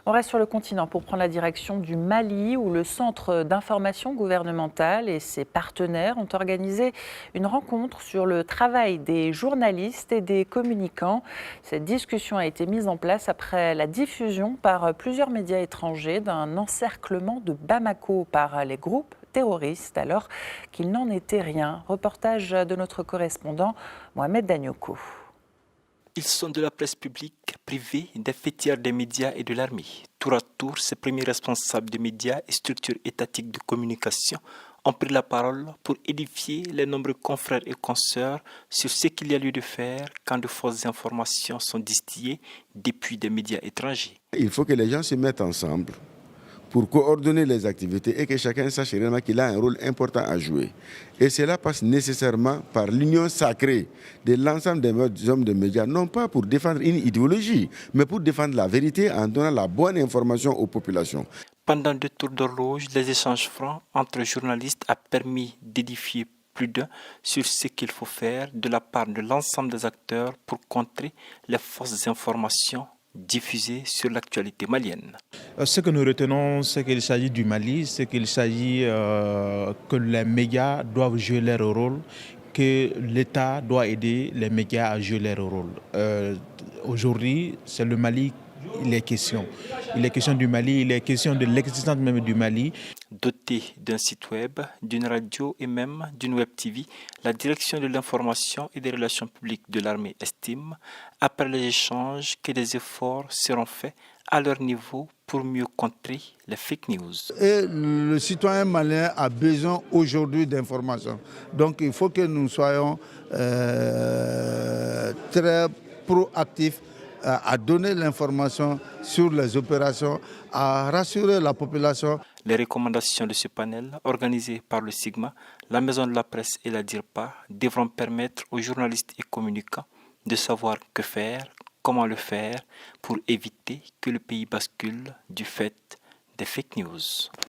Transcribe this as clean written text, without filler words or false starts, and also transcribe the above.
On reste sur le continent pour prendre la direction du Mali où le Centre d'information gouvernementale et ses partenaires ont organisé une rencontre sur le travail des journalistes et des communicants. Cette discussion a été mise en place après la diffusion par plusieurs médias étrangers d'un encerclement de Bamako par les groupes terroristes alors qu'il n'en était rien. Reportage de notre correspondant Mohamed Danyoko. Ils sont de la presse publique, privée, des fêtières des médias et de l'armée. Tour à tour, ces premiers responsables de médias et structures étatiques de communication ont pris la parole pour édifier les nombreux confrères et consoeurs sur ce qu'il y a lieu de faire quand de fausses informations sont distillées depuis des médias étrangers. Il faut que les gens se mettent ensemble pour coordonner les activités et que chacun sache réellement qu'il a un rôle important à jouer. Et cela passe nécessairement par l'union sacrée de l'ensemble des hommes de médias, non pas pour défendre une idéologie, mais pour défendre la vérité en donnant la bonne information aux populations. Pendant 2 tours d'horloge, les échanges francs entre journalistes a permis d'édifier plus d'un sur ce qu'il faut faire de la part de l'ensemble des acteurs pour contrer les fausses informations diffusées sur l'actualité malienne. Ce que nous retenons, c'est qu'il s'agit du Mali, c'est qu'il s'agit que les médias doivent jouer leur rôle, que l'État doit aider les médias à jouer leur rôle. Aujourd'hui, c'est le Mali, il est question. Il est question du Mali, il est question de l'existence même du Mali. Doté d'un site web, d'une radio et même d'une web TV, la direction de l'information et des relations publiques de l'armée estime, après les échanges, que des efforts seront faits à leur niveau pour mieux contrer les fake news. Et le citoyen malien a besoin aujourd'hui d'informations. Donc il faut que nous soyons très proactifs à donner l'information sur les opérations, à rassurer la population. Les recommandations de ce panel, organisé par le Sigma, la Maison de la Presse et la DIRPA, devront permettre aux journalistes et communicants de savoir que faire, comment le faire, pour éviter que le pays bascule du fait des fake news.